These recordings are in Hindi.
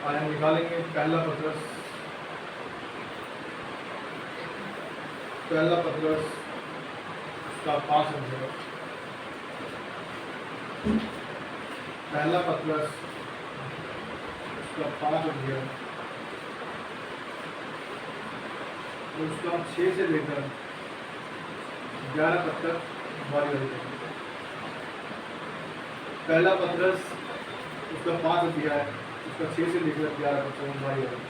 आज हम निकालेंगे पहला पत्रस का 5 अध्याय। पहला पत्रस उसका 5 अध्याय, उसका 6 से लेकर 11 तक बारी बारी करेंगे। पहला पत्रस उसका 5 अध्याय, उसका 6 से लेकर 11 तक बारी बारी।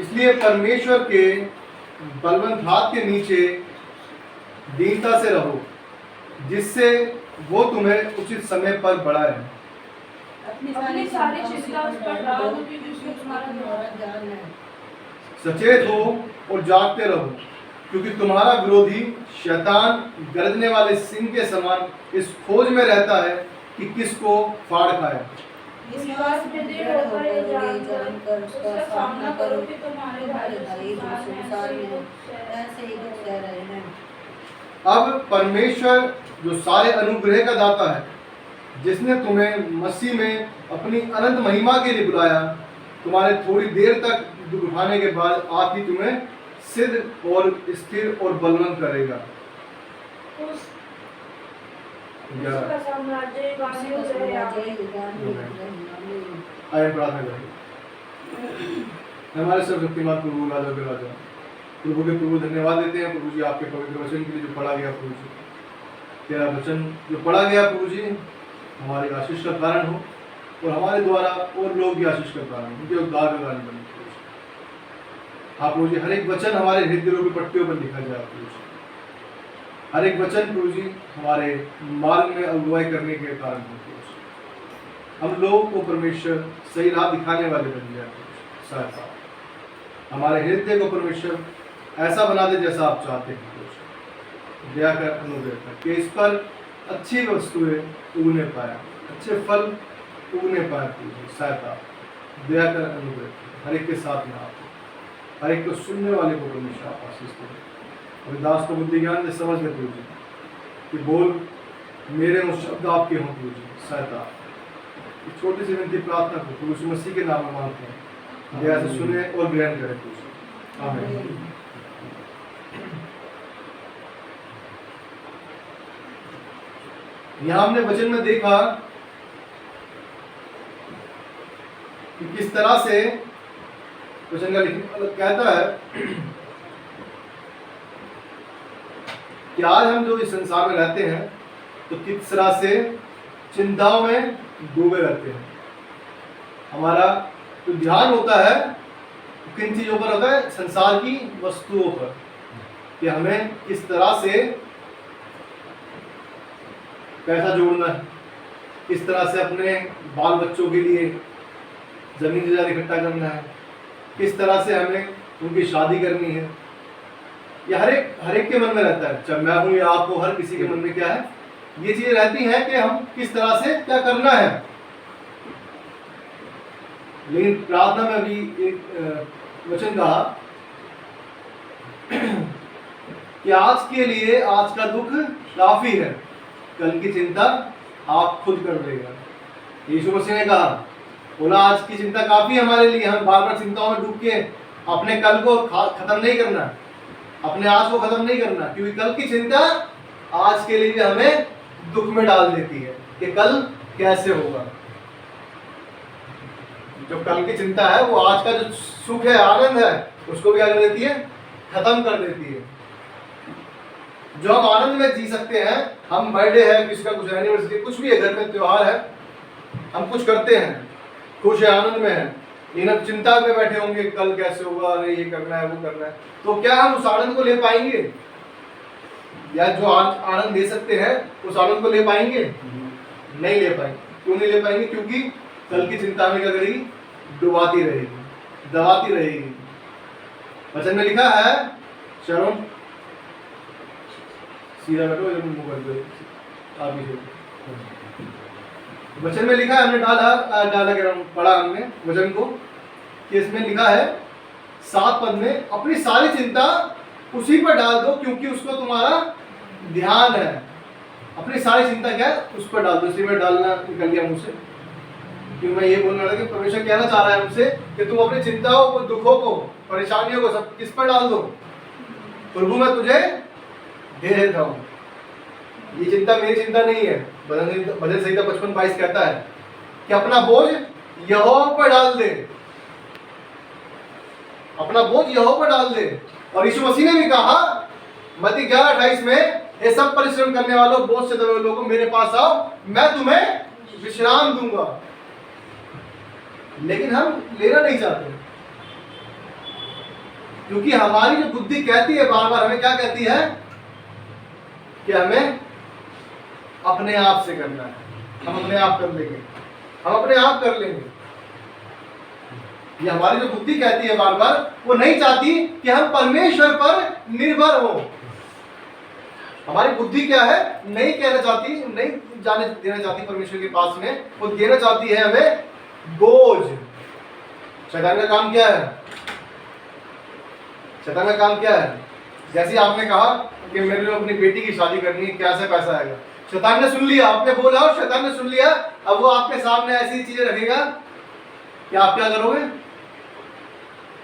इसलिए परमेश्वर के बलवंत हाथ के नीचे दीनता से रहो, जिससे वो तुम्हें उचित समय पर बढ़ाए। अपनी सारी चिंता उस पर डाल दो, क्योंकि उसमें तुम्हारा ज्ञान है। सचेत हो और जागते रहो, क्योंकि तुम्हारा विरोधी शैतान गरजने वाले सिंह के समान इस खोज में रहता है कि किसको फाड़ खाए। इस बात में दृढ़ होकर ये जानकर उसका सामना करो कि तुम्हारे भाई संसार में ऐसे ही दुख सह रहे हैं। अब परमेश्वर जो सारे अनुग्रह का दाता है, जिसने तुम्हें मसीह में अपनी अनंत महिमा के लिए बुलाया, तुम्हारे थोड़ी देर तक दुख उठाने के बाद आप ही तुम्हें सिद्ध और स्थिर और बलवंत करेगा। उसका साम्राज्य युगानुयुग रहेगा। आइए प्रार्थना करें। हमारे सर्वशक्तिमान प्रभु, राजा के राजा, प्रभु के प्रभु धन्यवाद देते हैं प्रभु जी आपके पवित्र वचन के लिए जो पढ़ा गया प्रभु जी। तेरा वचन जो पढ़ा गया प्रभु जी हमारी आशीष का कारण हो, और हमारे द्वारा और लोग भी आशीष का कारण हो, उनके उद्धार का कारण बने प्रभु जी। हाँ प्रभु जी, हर एक वचन हमारे हृदयों की पट्टियों पर लिखा जाए प्रभु जी। हर एक वचन प्रभु जी हमारे मार्ग में अगुवाई करने के कारण हो प्रभु जी। हम लोगों को परमेश्वर सही राह दिखाने वाले बन जाए सहायता। हमारे हृदय को परमेश्वर ऐसा बना दे जैसा आप चाहते हैं प्रभु जी। दया कर, अनुग्रह कर कि इस पर अच्छी वस्तुएं उगने पाए, अच्छे फल उगने पाए प्रभु जी। सहायता, दया कर, अनुग्रह कर हर एक के साथ में आप, हर एक को सुनने वाले को परमेश्वर आप आशीष करें। और दास को बुद्धि ज्ञान से समझ में प्रभु जी कि बोल मेरे उन शब्द आपके हों प्रभु जी। सहायता, एक छोटी सी विनती प्रार्थना को प्रभु यीशु मसीह के नाम में मांगते हैं, दया से सुने और ग्रहण करें प्रभु जी। आमीन। यहाँ हमने वचन में देखा कि किस तरह से वचन का कहता है कि आज हम जो इस संसार में रहते हैं तो किस तरह से चिंताओं में डूबे रहते हैं। हमारा जो ध्यान होता है किन चीजों पर होता है, संसार की वस्तुओं पर, कि हमें किस तरह से पैसा जोड़ना है, किस तरह से अपने बाल बच्चों के लिए जमीन जायदाद इकट्ठा करना है, किस तरह से हमें उनकी शादी करनी है। ये हर एक के मन में रहता है, चाहे मैं हूं या आप हो, हर किसी के मन में क्या है, ये चीजें रहती हैं कि हम किस तरह से क्या करना है। लेकिन प्रार्थना में भी एक वचन कहा कि आज के लिए आज का दुख काफी है, कल की चिंता आप खुद कर लेगा। यीशु मसीह ने कहा, बोला आज की चिंता काफी हमारे लिए, हम बार बार चिंताओं में डूब के अपने कल को खत्म नहीं करना, अपने आज को खत्म नहीं करना, क्योंकि कल की चिंता आज के लिए हमें दुख में डाल देती है कि कल कैसे होगा। जो कल की चिंता है वो आज का जो सुख है, आनंद है, उसको भी क्या कर देती है, खत्म कर देती है। जो हम आनंद में जी सकते हैं, हम बर्थडे है, किसी का कुछ एनिवर्सरी, कुछ भी है, घर में त्योहार है, हम कुछ करते हैं, खुश है, आनंद में है, लेकिन अब चिंता में बैठे होंगे कल कैसे होगा, अरे ये करना है वो करना है, तो क्या हम उस आनंद को ले पाएंगे? या जो आनंद ले सकते हैं उस आनंद को ले पाएंगे? नहीं ले पाएंगे। क्यों नहीं ले पाएंगे? क्योंकि कल की चिंता में क्या करेगी, डुबाती रहेगी, दबाती रहेगी। वचन में लिखा है, शरण सीधा बैठो, आप ही वचन में लिखा है, हमने पढ़ा हमने वचन को, कि इसमें लिखा है 7 पद में, अपनी सारी चिंता उसी पर डाल दो क्योंकि उसको तुम्हारा ध्यान है। अपनी सारी चिंता क्या है उस पर डाल दो। इसी में डालना निकल गया मुझसे, क्योंकि मैं ये बोलने लगा कि परमेश्वर कहना चाह रहा है हमसे कि तुम अपनी चिंताओं को, दुखों को, परेशानियों को सब किस पर डाल दो, प्रभु मैं तुझे दे देता हूँ। ये चिंता मेरी चिंता नहीं है। भजन संहिता 55:22 कहता है कि अपना बोझ यहोवा पर डाल दे, अपना बोझ यहोवा पर डाल दे। और यीशु मसीह ने भी कहा मत्ती 11:28 में, ये सब परिश्रम करने वालों, बोझ से दबे हुए लोगों, मेरे पास आओ, मैं तुम्हें विश्राम दूंगा। लेकिन हम लेना नहीं चाहते, क्योंकि हमारी जो बुद्धि कहती है बार बार, हमें क्या कहती है कि हमें अपने आप से करना है, हम अपने आप कर लेंगे, हम अपने आप कर लेंगे। ये हमारी जो बुद्धि कहती है बार बार, वो नहीं चाहती कि हम परमेश्वर पर निर्भर हो। हमारी बुद्धि क्या है, नहीं कहना चाहती, नहीं जाने देना चाहती परमेश्वर के पास में, वो देना चाहती है हमें बोझ। शैतान का काम क्या है? शैतान का काम क्या है? जैसे आपने कहा कि मेरे को अपनी बेटी की शादी करनी है, कैसे पैसा आएगा? शैतान ने सुन लिया, आपने बोला और शैतान ने सुन लिया। अब वो आपके सामने ऐसी चीजें रखेगा कि आप क्या करोगे?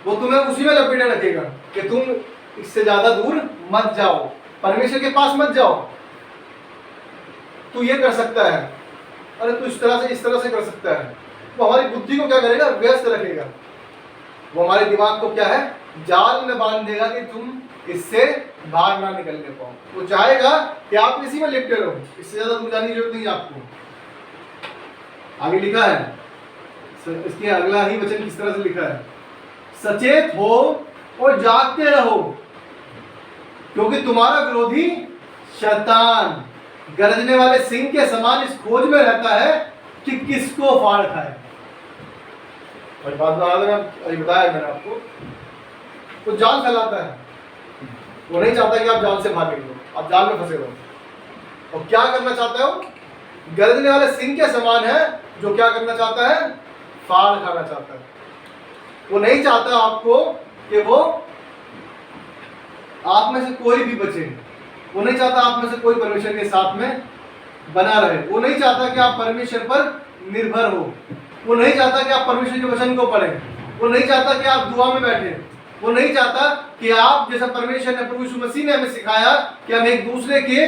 वो तुम्हें उसी में लपेटे रखेगा कि तुम इससे ज्यादा दूर मत जाओ, परमेश्वर के पास मत जाओ, तू ये कर सकता है, अरे तू इस तरह से कर सकता है। वो हमारी बुद्धि को क्या करेगा? व्यस्त रखेगा। वो हमारे दिमाग को क्या है? जाल में बांध देगा कि तुम इससे बाहर ना निकलने पाओ। वो चाहेगा कि आप इसी में लिपटे रहो, इससे ज्यादा दूर जाने की जरूरत नहीं आपको। आगे लिखा है, इसके अगला ही वचन किस तरह से लिखा है, सचेत हो और जागते रहो, क्योंकि तुम्हारा विरोधी शैतान गरजने वाले सिंह के समान इस खोज में रहता है कि किसको फाड़ खाए। और बात बताया मैंने आपको, वो जाल फैलाता है, वो नहीं चाहता कि आप जाल से बाहर निकलो, आप जाल में फंसे रहो। और क्या करना चाहता है वो? गरजने वाले सिंह के समान है, जो क्या करना चाहता है? फाड़ खाना चाहता है। वो नहीं चाहता आपको कि वो आप में से कोई भी बचे, वो नहीं चाहता आप में से कोई परमेश्वर के साथ में बना रहे, वो नहीं चाहता कि आप परमेश्वर पर निर्भर हो, वो नहीं चाहता कि आप परमेश्वर के वचन को पढ़ें, वो नहीं चाहता कि आप दुआ में बैठे, वो नहीं चाहता कि आप, जैसा परमेश्वर ने, प्रभु यीशु मसीह ने हमें सिखाया कि हम एक दूसरे के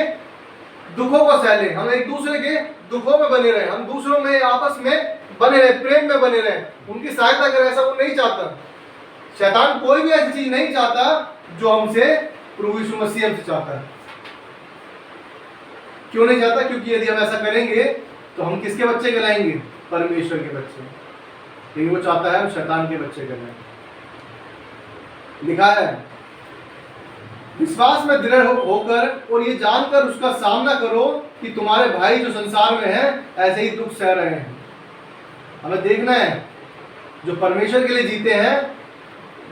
दुखों को सह लें, हम एक दूसरे के दुखों में बने रहे, हम दूसरों में आपस में बने रहे, प्रेम में बने रहे, उनकी सहायता करें, ऐसा वो नहीं चाहता। शैतान कोई भी ऐसी चीज नहीं चाहता जो हमसे प्रभु यीशु मसीह हमसे चाहता है। क्यों नहीं चाहता? क्योंकि यदि हम ऐसा करेंगे तो हम किसके बच्चे कहलाएंगे? परमेश्वर के बच्चे। लेकिन वो चाहता है हम शैतान के बच्चे कहलाएं। लिखा है, विश्वास में दृढ़ होकर और ये जानकर उसका सामना करो कि तुम्हारे भाई जो संसार में हैं ऐसे ही दुख सह रहे हैं। हमें देखना है, जो परमेश्वर के लिए जीते हैं,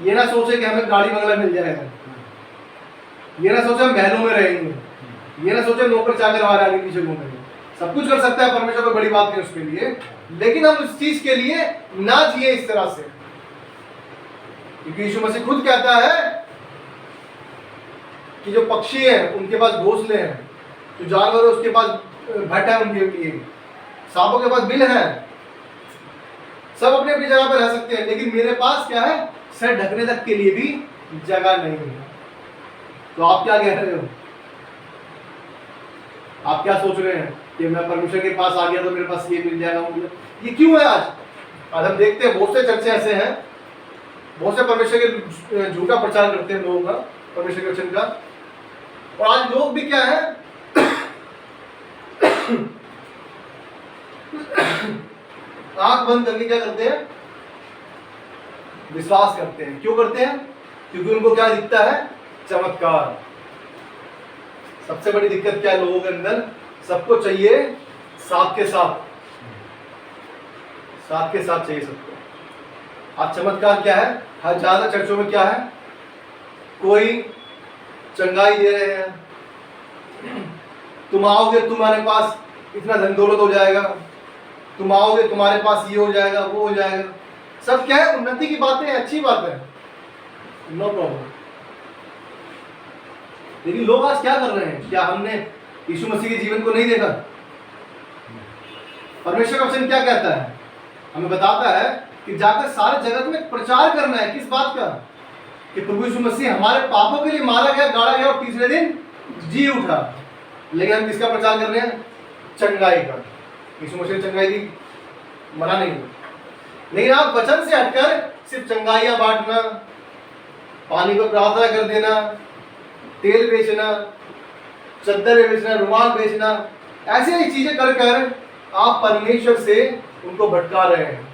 ये ना सोचे कि हमें गाड़ी बंगला मिल जाएगा, ये ना सोचे हम महलों में रहेंगे, ये ना सोचे नौकर चाकर हमारे आगे पीछे घूमेंगे। सब कुछ कर सकता है परमेश्वर, को बड़ी बात नहीं उसके लिए, लेकिन हम उस चीज के लिए ना जिए इस तरह से। क्योंकि यीशु मसीह खुद कहता है कि जो पक्षी हैं उनके पास घोंसले हैं, जो जानवर है उसके पास भट्ट है, उनके लिए सांपों के पास बिल है, सब अपनी अपनी जगह पर रह सकते हैं, लेकिन मेरे पास क्या है? सर ढकने तक के लिए भी जगह नहीं है। तो आप क्या कह रहे हो? आप क्या सोच रहे हैं कि मैं परमेश्वर के पास आ गया तो मेरे पास ये मिल जाएगा, मुझे ये क्यों है? आज हम देखते हैं बहुत से चर्चे ऐसे हैं, बहुत से परमेश्वर के झूठा प्रचार करते हैं लोगों का, परमेश्वर के वचन का। और आज लोग भी क्या है, आंख बंद करके क्या करते हैं? विश्वास करते हैं। क्यों करते हैं? क्योंकि उनको क्या दिखता है? चमत्कार। सबसे बड़ी दिक्कत क्या है लोगों के अंदर? सबको चाहिए साथ के साथ, साथ के साथ चाहिए सबको। आज चमत्कार क्या है? हर ज्यादा चर्चों में क्या है? कोई चंगाई दे रहे हैं, तुम आओगे तुम्हारे पास इतना धन दौलत हो जाएगा, तुम आओगे तुम्हारे पास ये हो जाएगा, वो हो जाएगा। सब क्या है? उन्नति की बातें, अच्छी बात है, नो प्रॉब्लम। लेकिन लोग आज क्या कर रहे हैं? क्या हमने यीशु मसीह के जीवन को नहीं देखा? परमेश्वर का वचन क्या कहता है? हमें बताता है कि जाकर सारे जगत में प्रचार करना है। किस बात का? कि प्रभु यीशु मसीह हमारे पापों के लिए मारा गया, गाड़ा गया और तीसरे दिन जी उठा। लेकिन हम किसका प्रचार कर रहे हैं? चंगाई का। यीशु मसीह ने चंगाई दी, मना नहीं हुआ। लेकिन आप वचन से हटकर सिर्फ चंगाइयां बांटना, पानी को प्रार्थना कर देना, तेल बेचना, चद्दर बेचना, रुमाल बेचना, ऐसी चीजें कर कर आप परमेश्वर से उनको भटका रहे हैं।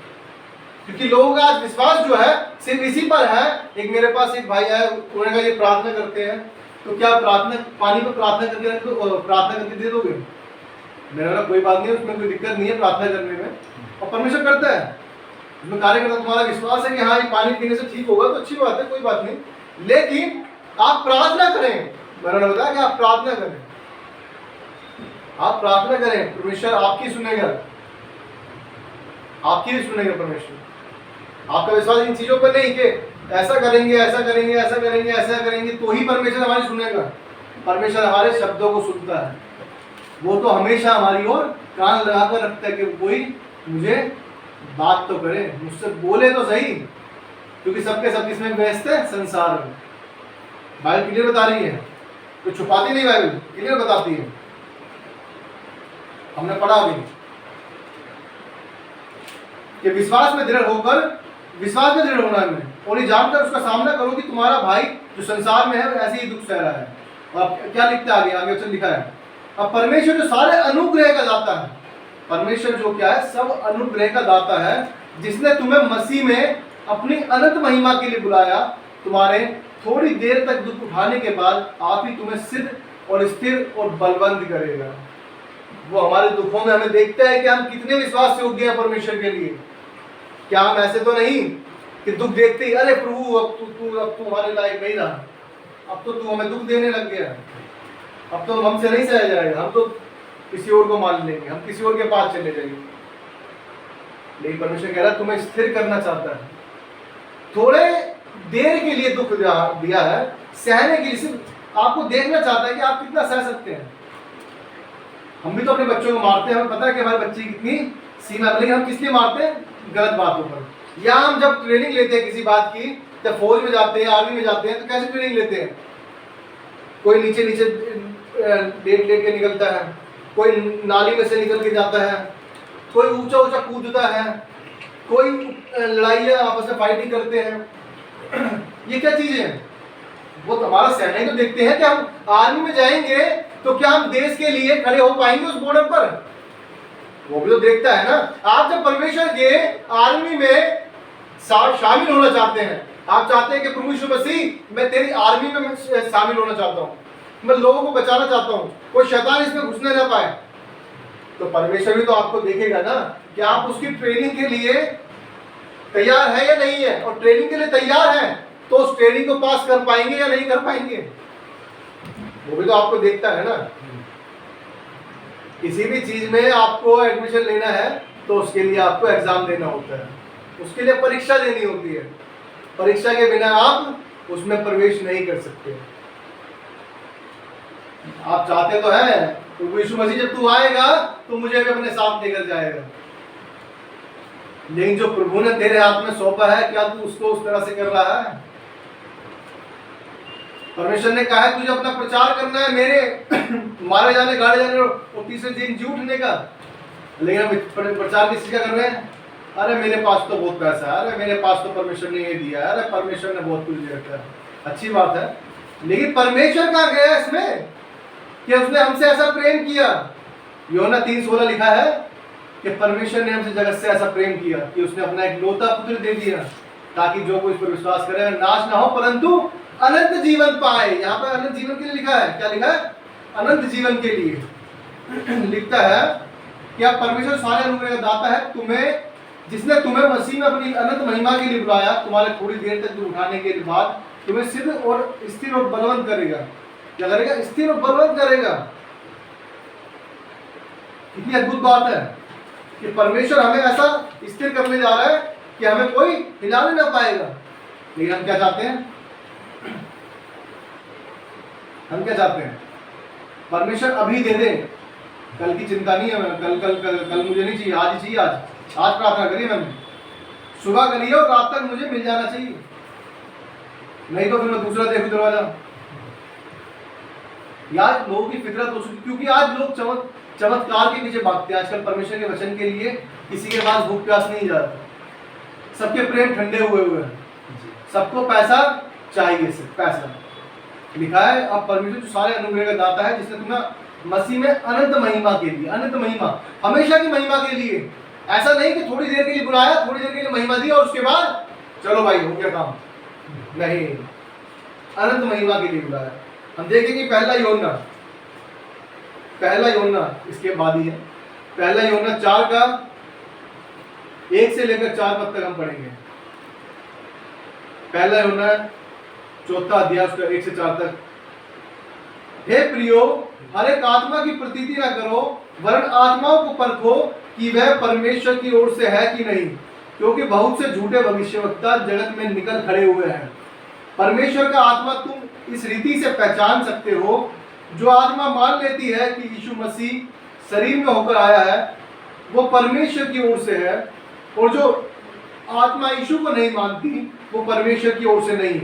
क्योंकि लोगों का आज विश्वास जो है सिर्फ इसी पर है। एक मेरे पास एक भाई है, उन्होंने कहा ये प्रार्थना करते हैं तो क्या प्रार्थना पानी पर प्रार्थना करके दे दोगे? मैंने बोला कोई बात नहीं, उसमें कोई दिक्कत नहीं है प्रार्थना करने में, और परमेश्वर करता है उसमें कार्य करता। तुम्हारा विश्वास है कि हाँ ये पानी पीने से ठीक होगा तो अच्छी बात है, कोई बात नहीं, लेकिन आप प्रार्थना करें। मैंने बताया कि आप प्रार्थना करें, आप प्रार्थना करें, परमेश्वर आपकी सुनेगा, आपकी भी सुनेगा परमेश्वर। आपका विश्वास इन चीजों पर नहीं कि ऐसा करेंगे ऐसा करेंगे ऐसा करेंगे ऐसा करेंगे तो ही परमेश्वर हमारी सुनेगा। परमेश्वर हमारे शब्दों को सुनता है, वो तो हमेशा हमारी ओर कान लगाकर रखता है कि कोई मुझे बात तो करे, मुझसे बोले तो सही, क्योंकि सबके सब इसमें व्यस्त है संसार में। बाइबल क्लियर बता रही है, तो छुपाती नहीं, बाइबल क्लियर बताती है। हमने पढ़ा अभी कि विश्वास में दृढ़ होना है और ये जानकर उसका सामना करो कि तुम्हारा भाई जो संसार में है ऐसे ही दुख सह रहा है। और क्या लिखता है आगे वचन लिखा है, अब परमेश्वर जो सारे अनुग्रह का दाता है, परमेश्वर जो क्या है सब अनुग्रह का दाता है, जिसने तुम्हें मसीह में अपनी अनंत महिमा के लिए बुलाया, तुम्हारे थोड़ी देर तक दुख उठाने के बाद आप ही तुम्हें सिद्ध और स्थिर और बलवंत करेगा। वो हमारे दुखों में हमें देखता है कि हम कितने विश्वास योग्य हैं परमेश्वर के लिए। क्या हम ऐसे तो नहीं कि दुख देखते ही अरे प्रभु अब तू हमारे लायक नहीं रहा, अब तो तू हमें दुख देने लग गया, अब तो हमसे नहीं सहा जाएगा, हम तो किसी और को मान लेंगे, हम किसी और के पास चले जाएंगे। लेकिन परमेश्वर कह रहा है तुम्हें स्थिर करना चाहता है, थोड़े देर के लिए दुख दिया है, सहने के लिए, सिर्फ आपको देखना चाहता है कि आप कितना सह सकते हैं। हम भी तो अपने बच्चों को मारते हैं, हमें पता है कि हमारे बच्चे कितनी सीमा है, लेकिन हम किस लिए मारते हैं? गलत बातों पर। या हम जब ट्रेनिंग लेते हैं किसी बात की, जब फौज में जाते हैं, आर्मी में जाते हैं, तो कैसे ट्रेनिंग लेते हैं? कोई नीचे लेट के निकलता है, कोई नाली में से निकल के जाता है, कोई ऊंचा ऊंचा कूदता है, कोई लड़ाइयाँ आपस में फाइटिंग करते हैं। ये क्या चीजें हैं? वो हमारा सैनिक तो देखते हैं कि हम आर्मी में जाएंगे तो क्या हम देश के लिए खड़े हो पाएंगे उस बॉर्डर पर? वो भी तो देखता है ना। आप जब परमेश्वर के आर्मी में शामिल होना चाहते हैं, आप चाहते हैं कि प्रभु यीशु मसीह मैं तेरी आर्मी में शामिल होना चाहता हूँ, मैं लोगों को बचाना चाहता हूँ, कोई शैतान इसमें घुसने ना पाए, तो परमेश्वर भी तो आपको देखेगा ना कि आप उसकी ट्रेनिंग के लिए तैयार है या नहीं है। और ट्रेनिंग के लिए तैयार है तो उस ट्रेनिंग को पास कर पाएंगे या नहीं कर पाएंगे, वो भी तो आपको देखता है ना। किसी भी चीज में आपको एडमिशन लेना है तो उसके लिए आपको एग्जाम देना होता है, उसके लिए परीक्षा देनी होती है। परीक्षा के बिना आप उसमें प्रवेश नहीं कर सकते। आप चाहते तो है तो यीशु मसीह जब तू आएगा तो मुझे भी अपने साथ लेकर जाएगा, लेकिन जो प्रभु ने तेरे हाथ में सौंपा है क्या तू उसको उस तरह से कर रहा है? परमेश्वर ने कहा है तुझे अपना प्रचार करना है मेरे मारे जाने, गाड़े जाने और तीसरे दिन जी उठने का, लेकिन हम प्रचार किसी का कर रहे हैं? अरे मेरे पास तो बहुत पैसा है, अरे मेरे पास तो परमेश्वर ने ये दिया है, अरे परमेश्वर ने बहुत कुछ दे रखा है। अच्छी बात है, लेकिन परमेश्वर कहाँ गया इसमें कि उसने हमसे ऐसा प्रेम किया? यूहन्ना 3:16 लिखा है कि परमेश्वर ने हमसे जगत से ऐसा प्रेम किया कि उसने अपना एक लौता पुत्र दे दिया ताकि जो कोई इस पर विश्वास करे नाश ना हो परंतु अनंत जीवन पाए। यहाँ पर अनंत जीवन के लिए लिखा है, क्या लिखा है? अनंत जीवन के लिए लिखता है कि आप परमेश्वर सारे अनुग्रह का दाता है, तुम्हें जिसने तुम्हें मसीह में अपनी अनंत महिमा के लिए बुलाया, तुम्हारे थोड़ी देर तक उठाने के बाद तुम्हें सिद्ध और स्थिर और बलवंत करेगा। क्या करेगा? स्थिर और बलवंत करेगा। कितनी अद्भुत बात है कि परमेश्वर हमें ऐसा स्थिर करने जा रहा है कि हमें कोई हिला नहीं पाएगा। लेकिन हम क्या चाहते हैं? हम क्या चाहते हैं? परमेश्वर अभी दे दे, कल की चिंता नहीं है। मैं कल मुझे नहीं चाहिए, आज ही चाहिए। आज प्रार्थना करिए, मैंने सुबह करिए और रात तक मुझे मिल जाना चाहिए, नहीं तो फिर मैं दूसरा देखूं दरवाजा। आज लोगों की फितरत हो चुकी, क्योंकि आज लोग चमत्कार के पीछे भागते हैं। आजकल परमेश्वर के वचन के लिए किसी के पास भूख प्यास नहीं जाता, सबके प्रेम ठंडे हुए हैं, सबको पैसा चाहिए, सिर्फ पैसा। लिखा है अब परमेश्वर जो सारे अनुग्रह का दाता है, जिसने तुम्हें मसीह में अनंत महिमा के लिए, अनंत महिमा हमेशा की महिमा के लिए, ऐसा नहीं कि थोड़ी देर के लिए बुलाया, थोड़ी देर के लिए महिमा दी और उसके बाद चलो भाई हो गया काम, नहीं, अनंत महिमा के लिए बुलाया। हम देखेंगे पहला यूहन्ना इसके बाद ही है। पहला यूहन्ना 4 का 1 से लेकर 4 पद तक हम पढ़ेंगे। पहला यूहन्ना 4 अध्याय उसका 1 से 4 तक। हे प्रियो, हर एक आत्मा की प्रतीति न करो, वरन आत्माओं को परखो कि वह परमेश्वर की ओर से है कि नहीं, क्योंकि बहुत से झूठे भविष्यवक्ता जगत में निकल खड़े हुए हैं। परमेश्वर का आत्मा तुम इस रीति से पहचान सकते हो, जो आत्मा मान लेती है कि यीशु मसीह शरीर में होकर आया है, वो परमेश्वर की ओर से है, और जो आत्मा यीशु को नहीं मानती, वो परमेश्वर की ओर से नहीं।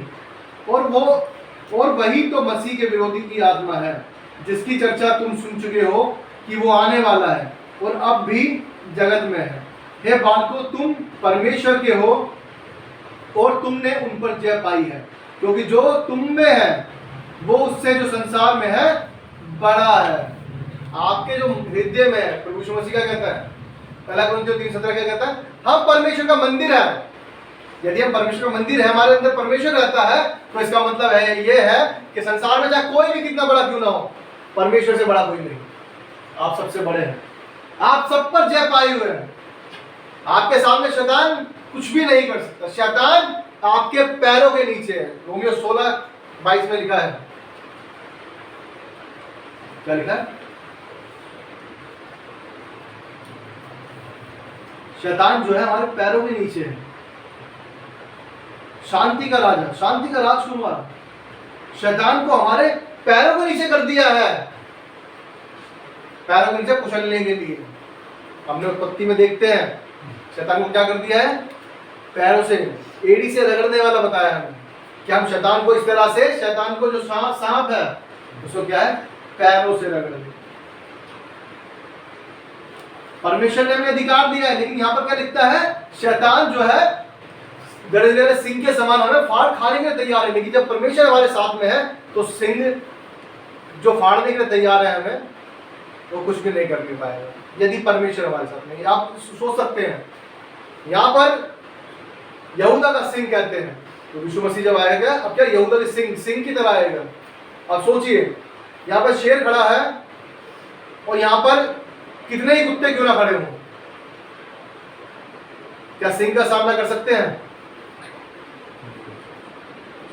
और वही तो मसीह के विरोधी की आत्मा है, जिसकी चर्चा तुम सुन चुके हो कि वो आने वाला है और अब भी जगत में है। हे बालकों, तुम परमेश्वर के हो और तुमने उन पर जय पाई है, क्योंकि जो तुम में है वो उससे जो संसार में है बड़ा है। आपके जो हृदय में है, प्रभु यीशु मसीह क्या कहता है, पहला कुरिन्थियों 3:17 क्या कहता है, हम परमेश्वर का मंदिर है। यदि हम परमेश्वर का मंदिर है, हमारे अंदर परमेश्वर रहता है, तो इसका मतलब है ये है कि संसार में चाहे कोई भी कितना बड़ा क्यों ना हो, परमेश्वर से बड़ा कोई नहीं। आप सबसे बड़े हैं, आप सब पर जय पाए हुए हैं। आपके सामने शैतान कुछ भी नहीं कर सकता। शैतान आपके पैरों के नीचे है। रोमियो 16:22 में लिखा है, क्या लिखा है, शैतान जो है हमारे पैरों के नीचे है। शांति का राजा, शांति का राजकुमार शैतान को हमारे पैरों के नीचे कर दिया है, पैरों के नीचे कुचलने के लिए। हमने उत्पत्ति में देखते हैं शैतान को क्या कर दिया है, पैरों से, एड़ी से रगड़ने वाला बताया हमें कि हम शैतान को इस तरह से, शैतान को जो सांप है उसको क्या है, पैरों से रगड़ दे। परमेश्वर ने हमें अधिकार दिया है, लेकिन यहाँ पर क्या लिखता है, शैतान जो है गड़े सिंह के समान हमें फाड़ खाने के लिए तैयार है। लेकिन जब परमेश्वर हमारे साथ में है तो सिंह जो फाड़ने के लिए तैयार है हमें, वो कुछ भी नहीं कर पाएगा, यदि परमेश्वर हमारे साथ में। आप सोच सकते हैं, यहाँ पर यहूदा का सिंह कहते हैं, तो यीशु मसीह जब आएगा, अब क्या यहूदा के सिंह की तरह आएगा। अब सोचिए, यहाँ पर शेर खड़ा है और यहाँ पर कितने ही कुत्ते क्यों ना खड़े हों, क्या सिंह का सामना कर सकते हैं?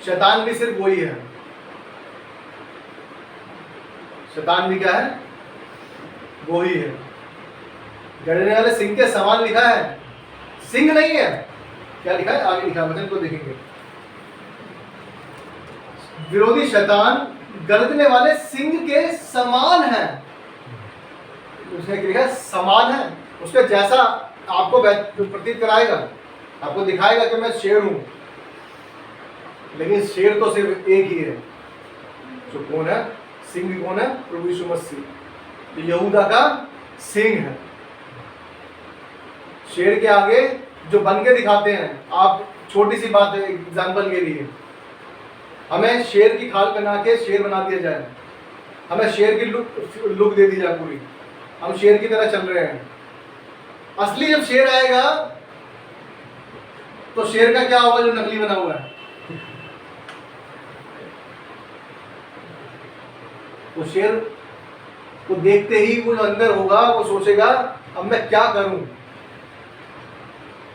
शैतान भी सिर्फ वही है। शैतान भी क्या है, वही है, गड़ने वाले सिंह के समान लिखा है, सिंह नहीं है। क्या लिखा है, आगे लिखा है, वचन को देखेंगे। विरोधी शैतान गर्दने वाले सिंह के समान है। उसने लिखा है समान है, उसके जैसा आपको प्रतीत कराएगा, आपको दिखाएगा कि मैं शेर हूं। लेकिन शेर तो सिर्फ एक ही है, जो कौन है, सिंह कौन है, प्रभु यीशु मसीह। तो यहूदा का सिंह है। शेर के आगे जो बन के दिखाते हैं, आप छोटी सी बात है एग्जाम्पल के लिए, हमें शेर की खाल पहना के शेर बना दिया जाए, हमें शेर की लुक दे दी जाए पूरी, हम शेर की तरह चल रहे हैं। असली जब शेर आएगा तो शेर का क्या होगा, जो नकली बना हुआ है। तो शेर को देखते ही वो जो अंदर होगा वो सोचेगा अब मैं क्या करूं,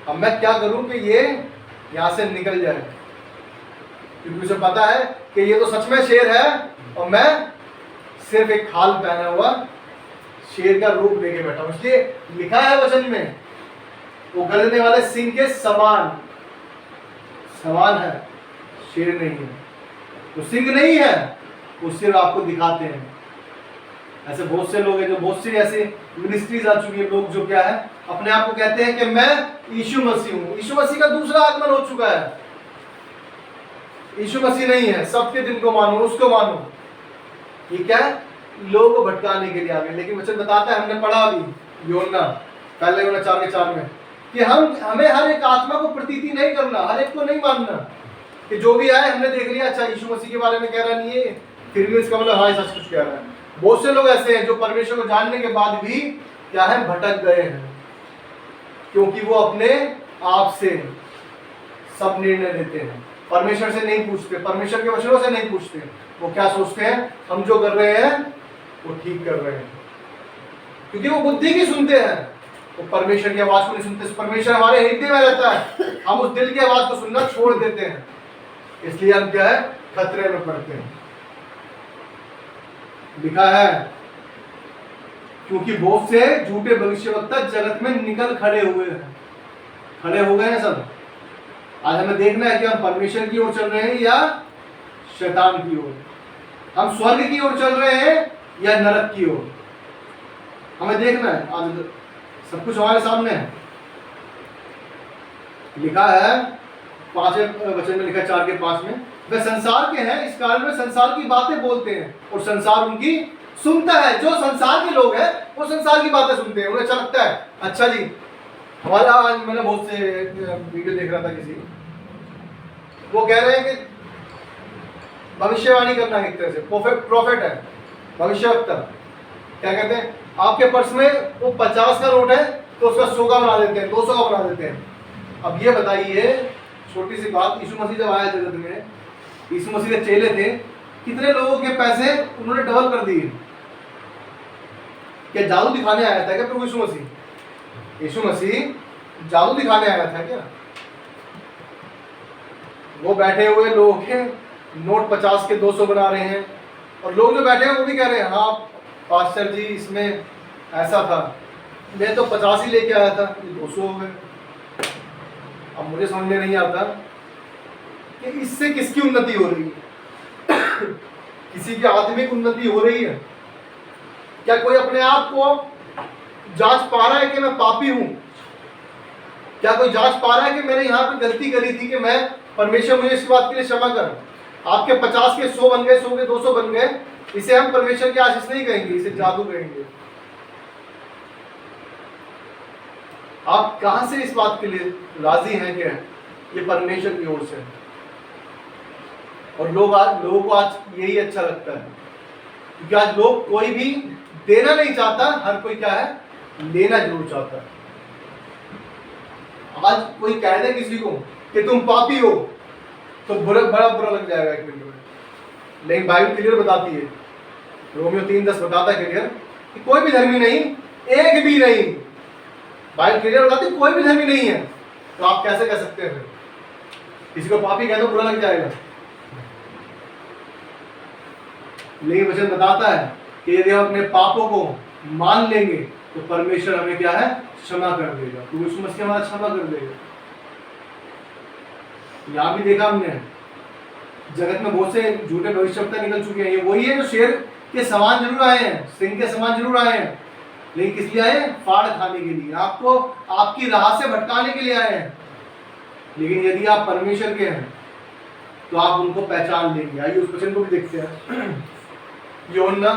अब मैं क्या करूं कि ये यहां से निकल जाए, क्योंकि उसे पता है कि ये तो सच में शेर है और मैं सिर्फ एक खाल पहना हुआ शेर का रूप लेके बैठा हूं। इसलिए लिखा है वचन में, वो गरजने वाले सिंह के समान है, शेर नहीं है। तो सिंह नहीं है, वो सिर्फ आपको दिखाते हैं। ऐसे बहुत से लोग हैं, जो बहुत सी ऐसे मिनिस्ट्रीज आ चुकी है, लोग जो क्या है अपने आप को कहते हैं कि मैं यीशु मसीह हूँ। यीशु मसीह का दूसरा आगमन हो चुका है, यीशु मसीह नहीं है। सबके दिन को मानो, उसको मानो। ये क्या है? लोगों को भटकाने के लिए आ गए। लेकिन वचन बताता है, हमने पढ़ा अभी यूहन्ना पहले यूहन्ना 4:4 में, कि हमें हर एक आत्मा को प्रतीति नहीं करना, हर एक को नहीं मानना कि जो भी आए हमने देख लिया, अच्छा यीशु मसीह के बारे में कह रहा नहीं है, फिर भी इसका मतलब हाँ सच कुछ कह रहा है। बहुत से लोग ऐसे हैं जो परमेश्वर को जानने के बाद भी क्या है, भटक गए हैं, क्योंकि वो अपने आप से सब निर्णय लेते हैं, परमेश्वर से नहीं पूछते, परमेश्वर के वचनों से नहीं पूछते। वो क्या सोचते हैं, हम जो कर रहे हैं वो ठीक कर रहे हैं, क्योंकि वो बुद्धि की सुनते हैं, वो परमेश्वर की आवाज को नहीं सुनते। परमेश्वर हमारे हृदय में रहता है, हम उस दिल की आवाज को सुनना छोड़ देते हैं, इसलिए हम क्या है, खतरे में पड़ते हैं। लिखा है, क्योंकि बहुत से झूठे भविष्यवक्ता जगत में निकल खड़े हुए हैं, खड़े हो गए हैं सब। आज हमें देखना है कि हम परमेश्वर की ओर चल रहे हैं या शैतान की ओर, हम स्वर्ग की ओर चल रहे हैं या नरक की ओर, हमें देखना है। आज सब कुछ हमारे सामने है। लिखा है 5वें वचन में, लिखा है 4:5 में, वे संसार के हैं, इस कारण वे संसार की बातें बोलते हैं और संसार उनकी सुनता है। जो संसार के लोग हैं वो संसार की बातें सुनते हैं, उन्हें अच्छा लगता है। अच्छा जी, हमारा आज मैंने बहुत से वीडियो देख रहा था, किसी वो कह रहे हैं कि भविष्यवाणी करना एक तरह से प्रॉफिट है, भविष्यवक्ता। क्या कहते हैं, आपके पर्स में वो 50 का नोट है तो उसका 100 का बना देते हैं, 200 का बना देते हैं। अब ये बताइए, छोटी सी बात, यीशु मसीह जब आया जगत में, यीशु मसीह के चेले थे, कितने लोगों के पैसे उन्होंने डबल कर दिए। क्या जादू दिखाने आया था क्या प्रभु यीशु मसीह? यीशु मसीह जादू दिखाने आया था क्या? वो बैठे हुए लोग हैं, नोट 50 के 200 बना रहे हैं, और लोग जो बैठे हैं वो भी कह रहे हैं, हाँ पास्टर जी इसमें ऐसा था, मैं तो 50 ही लेके आया था, ये 200 हो गए। अब मुझे समझ में नहीं आता कि इससे किसकी उन्नति हो रही है। किसी की आत्मिक उन्नति हो रही है क्या? कोई अपने आप को जांच पा रहा है कि मैं पापी हूं? क्या कोई जांच पा रहा है कि मैंने यहाँ पे गलती करी थी, कि मैं परमेश्वर मुझे इस बात के लिए क्षमा कर? आपके 50 के 100 बन गए, 100 के 200 बन गए, इसे हम परमेश्वर की आशीष नहीं कहेंगे, इसे जादू कहेंगे। आप कहां से इस बात के लिए राजी हैं कि ये परमेश्वर की ओर से है? और लोगों को आज यही अच्छा लगता है, क्योंकि आज लोग कोई भी देना नहीं चाहता, हर कोई क्या है, लेना जरूर चाहता है। आज कोई कह दे किसी को कि तुम पापी हो तो बड़ा बुरा लग जाएगा एक मिनट में, लेकिन बाइबल क्लियर बताती है, रोमियो 3:10 बताता है क्लियर कि कोई भी धर्मी नहीं, एक भी नहीं। बाइबल क्लियर बताती है कोई भी धर्मी नहीं है, तो आप कैसे कह सकते हैं? किसी को पापी कह दो बुरा लग जाएगा, लेकिन वचन बताता है कि यदि हम अपने पापों को मान लेंगे तो परमेश्वर हमें क्या है, क्षमा कर देगा। तो यीशु मसीह हमारा क्षमा कर देगा। यहाँ भी देखा हमने, जगत में बहुत से झूठे भविष्यवक्ता निकल चुके हैं। ये वही है जो शेर के समान जरूर आए हैं, सिंह के समान जरूर आए हैं, लेकिन किस लिए आए हैं? फाड़ खाने के लिए, आपको आपकी राह से भटकाने के लिए आए हैं। लेकिन यदि आप परमेश्वर के हैं तो आप उनको पहचान लेंगे। आइए उस वचन को भी देखते हैं। यूहन्ना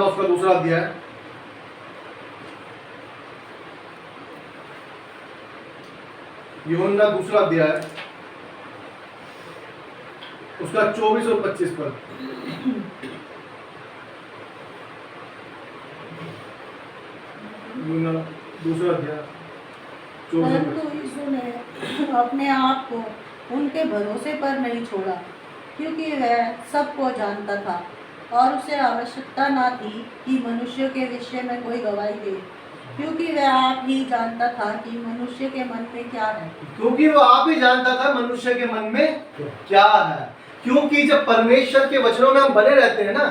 उसका दूसरा अध्याय, यूहन्ना दूसरा अध्याय उसका 24 और 25 पर। यूहन्ना दूसरा अध्याय 24 और 25। परंतु यीशु ने अपने आप को उनके भरोसे पर नहीं छोड़ा, क्योंकि वह सबको जानता था और उसे आवश्यकता ना थी कि मनुष्य के विषय में कोई गवाही दे, क्योंकि वह आप ही जानता था कि मनुष्य के मन में क्या है। क्योंकि वो आप ही जानता था मनुष्य के मन में क्या है। क्योंकि जब परमेश्वर के वचनों में हम बने रहते हैं ना,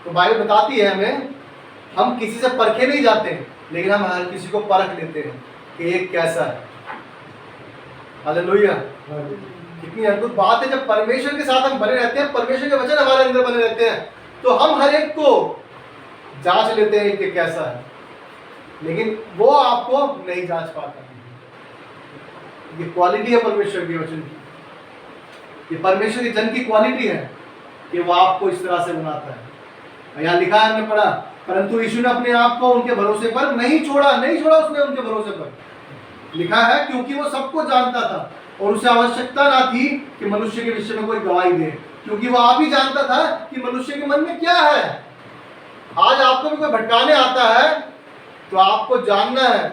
तो बाइबल बताती है हमें, हम किसी से परखे नहीं जाते, लेकिन हम हर किसी को परख लेते हैं कि ये कैसा है। हालेलुया। कितनी अद्भुत बात है, जब परमेश्वर के साथ हम बने रहते हैं, परमेश्वर के वचन हमारे अंदर बने रहते हैं, तो हम हर एक को जांच लेते हैं कि कैसा है, लेकिन वो आपको नहीं जांच पाता। ये क्वालिटी है परमेश्वर के वचन की, ये परमेश्वर के जन की क्वालिटी है कि वो आपको इस तरह से बनाता है। यहाँ लिखा है, हमने पढ़ा, परंतु यीशु ने अपने आप को उनके भरोसे पर नहीं छोड़ा उसने उनके भरोसे पर। लिखा है क्योंकि वो सबको जानता था और उसे आवश्यकता ना थी कि मनुष्य के विषय में कोई गवाही दे, क्योंकि वो आप ही जानता था कि मनुष्य के मन में क्या है। आज आपको भी कोई भटकाने आता है तो आपको जानना है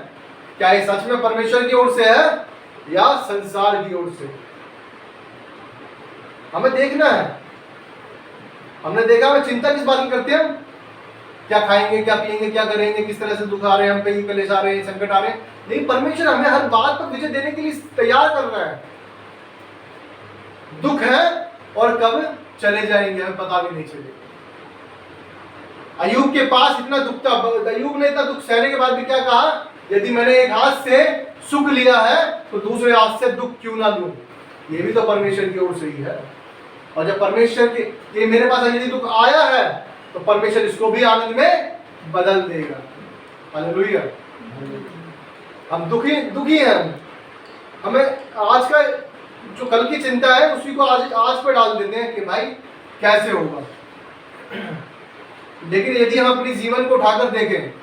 क्या ये सच में परमेश्वर की ओर से है या संसार की ओर से। हमें देखना है। हमने देखा, हमें चिंता किस बात की करते हैं, हम क्या खाएंगे, क्या पिएंगे, क्या करेंगे, किस तरह से दुख आ रहे हैं, हम पे कलेश आ रहे हैं, संकट आ रहे हैं। लेकिन परमेश्वर हमें हर बात पर विजय देने के लिए तैयार कर रहा है। दुख है और कब चले जाएंगे हमें पता भी नहीं चलेगा। अय्यूब के पास इतना दुख था, अय्यूब ने इतना दुख सहने के बाद भी क्या कहा, यदि मैंने एक हाथ से सुख लिया है तो दूसरे हाथ से दुख क्यों ना लूं। ये भी तो परमेश्वर की ओर से ही है। और जब परमेश्वर के ये मेरे पास यदि दुख आया है तो परमेश्वर इसको भी आनंद में बदल देगा। हालेलुया। हम दुखी हैं। हमें आज का जो कल की चिंता है उसी को आज पर डाल देते हैं कि भाई कैसे होगा। लेकिन यदि हम अपने जीवन को उठाकर देखें,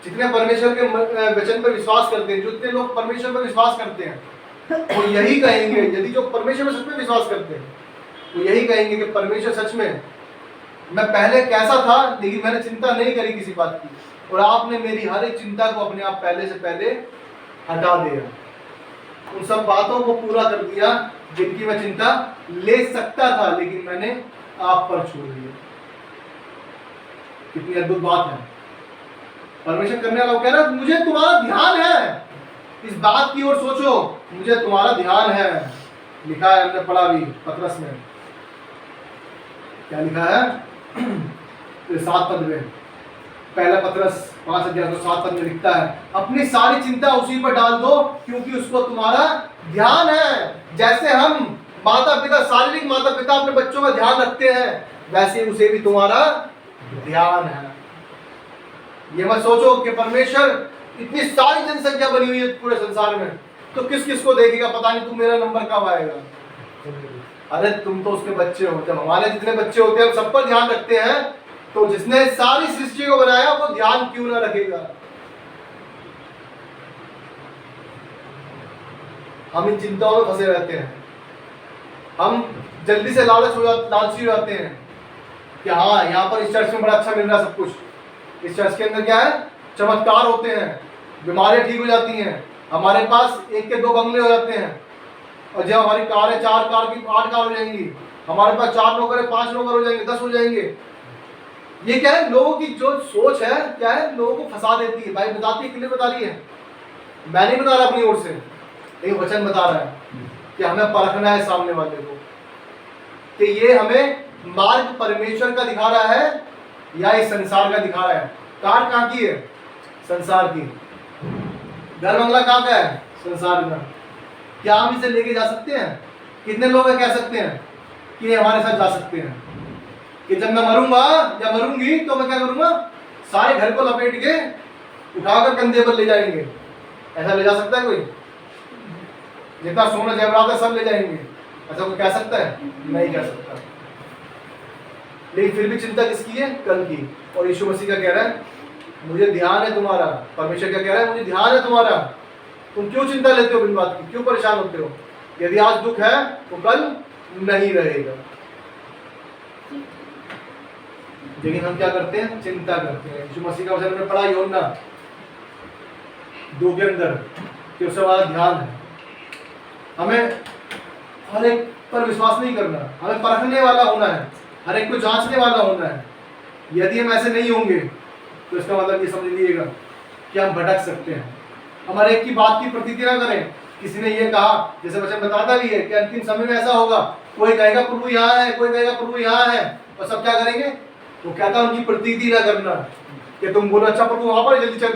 जितने परमेश्वर के वचन पर विश्वास करते हैं, जितने लोग परमेश्वर पर विश्वास करते हैं, वो यही कहेंगे, यदि जो परमेश्वर में सच में विश्वास करते हैं वो यही कहेंगे कि परमेश्वर सच में, मैं पहले कैसा था लेकिन मैंने चिंता नहीं करी किसी बात की, और आपने मेरी हर एक चिंता को अपने आप पहले से पहले हटा दिया, उन सब बातों को पूरा कर दिया जिनकी मैं चिंता ले सकता था लेकिन मैंने आप पर छोड़ दिया। कितनी अद्भुत बात है। परमेश्वर करने वाला कह रहा है, मुझे तुम्हारा ध्यान है, इस बात की ओर सोचो, मुझे तुम्हारा ध्यान है। लिखा है, हमने पढ़ा भी पतरस में, क्या लिखा है, तो 7 पद में, पहला पतरस 5 अध्याय 7 पद में लिखता है, अपनी सारी चिंता उसी पर डाल दो क्योंकि उसको तुम्हारा ध्यान है। जैसे हम माता पिता, शारीरिक माता पिता अपने बच्चों का ध्यान रखते हैं, वैसे उसे भी तुम्हारा ध्यान है। ये मत सोचो कि परमेश्वर, इतनी सारी जनसंख्या बनी हुई है पूरे संसार में, तो किस किस को देखेगा, पता नहीं तू मेरा नंबर कब आएगा। अरे तुम तो उसके बच्चे हो। जब हमारे जितने बच्चे होते हैं हम सब पर ध्यान रखते हैं, तो जिसने सारी सृष्टि को बनाया वो ध्यान क्यों ना रखेगा। हम इन चिंताओं में फंसे रहते हैं। हम जल्दी से लालची हो जाते हैं कि हाँ, यहाँ पर इस चर्च में बड़ा अच्छा मिल रहा है सब कुछ, इस चर्च के अंदर क्या है, चमत्कार होते हैं, बीमारियां ठीक हो जाती हैं, हमारे पास 1 के 2 बंगले हो जाते हैं, और जब हमारी कार है 4 कार की 8 कार हो जाएंगी, हमारे पास 4 नौकर है 5 नौकर हो जाएंगे, 10 हो जाएंगे। ये क्या है, लोगों की जो सोच है क्या है, लोगों को फंसा देती है। भाई बताती है, क्लियर बता रही है, मैं नहीं बता रहा अपनी ओर से, लेकिन वचन बता रहा है कि हमें परखना है सामने वाले को कि ये हमें मार्ग परमेश्वर का दिखा रहा है या इस संसार का दिखा रहा है। कार कहाँ की है, संसार की। घर बंगला कहाँ का है, संसार का। क्या हम इसे लेके जा सकते हैं? कितने लोग कह सकते हैं कि ये हमारे साथ जा सकते हैं कि जब मैं मरूंगा या मरूंगी तो मैं क्या करूंगा, सारे घर को लपेट के उठाकर कंधे पर ले जाएंगे। ऐसा ले जा सकता है कोई? जितना सोना जेवरात है सब ले जाएंगे, ऐसा कोई कह सकता है? नहीं कह सकता। लेकिन फिर भी चिंता किसकी है, कल की। और यीशु मसीह का कह रहा है, मुझे ध्यान है तुम्हारा। परमेश्वर क्या कह रहा है, मुझे ध्यान है तुम्हारा। तुम क्यों चिंता लेते हो बिन बात की, क्यों परेशान होते हो? यदि आज दुख है तो कल नहीं रहेगा। लेकिन हम क्या करते हैं, चिंता करते हैं। यीशु मसीह का वचन में पढ़ा यूहन्ना 2 के अंदर कि उससे हमारा ध्यान है। हमें हर एक पर विश्वास नहीं करना, हमें परखने वाला होना है, हर एक को जांचने वाला होना है। यदि हम ऐसे नहीं होंगे तो इसका मतलब ये समझ लीजिएगा कि हम भटक सकते हैं। हमारे एक की बात की प्रतीति ना करें। किसी ने ये कहा, जैसे वचन बताता भी है कि अंतिम समय में ऐसा होगा, कोई कहेगा प्रभु यहाँ है, कोई कहेगा प्रभु यहाँ है, और सब क्या करेंगे, वो कहता है उनकी प्रतीति ना करना कि तुम बोलो अच्छा प्रभु वहां पर, जल्दी चल,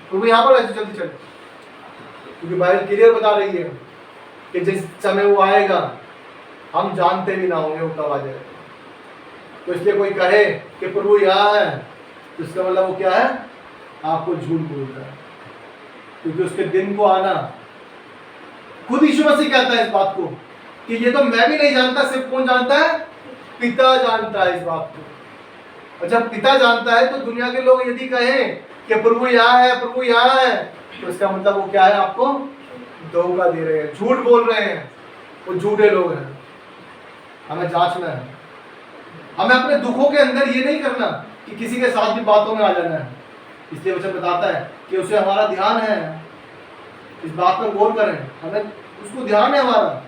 प्रभु यहाँ पर है, जल्दी चल। क्योंकि बाइबल क्लियर बता रही है कि जिस समय वो आएगा हम जानते भी ना होंगे वो कब आ जाएगा। तो इसलिए कोई कहे कि प्रभु यहाँ है, तो इसका मतलब वो क्या है, आपको झूठ बोल रहा है। क्योंकि उसके दिन को आना, खुद यीशु मसीह कहता है इस बात को कि ये तो मैं भी नहीं जानता, सिर्फ कौन जानता है, पिता जानता है इस बात को। और जब पिता जानता है तो दुनिया के लोग यदि कहें कि प्रभु यहाँ है, प्रभु यहाँ है, तो इसका मतलब वो क्या है, आपको धोखा दे रहे हैं, झूठ बोल रहे हैं, वो झूठे लोग हैं। हमें जांचना है, हमें अपने दुखों के अंदर ये नहीं करना कि किसी के साथ भी बातों में आ जाना है। इसलिए वचन बताता है कि उसे हमारा ध्यान है, इस बात पर गौर करें, हमें उसको ध्यान है हमारा।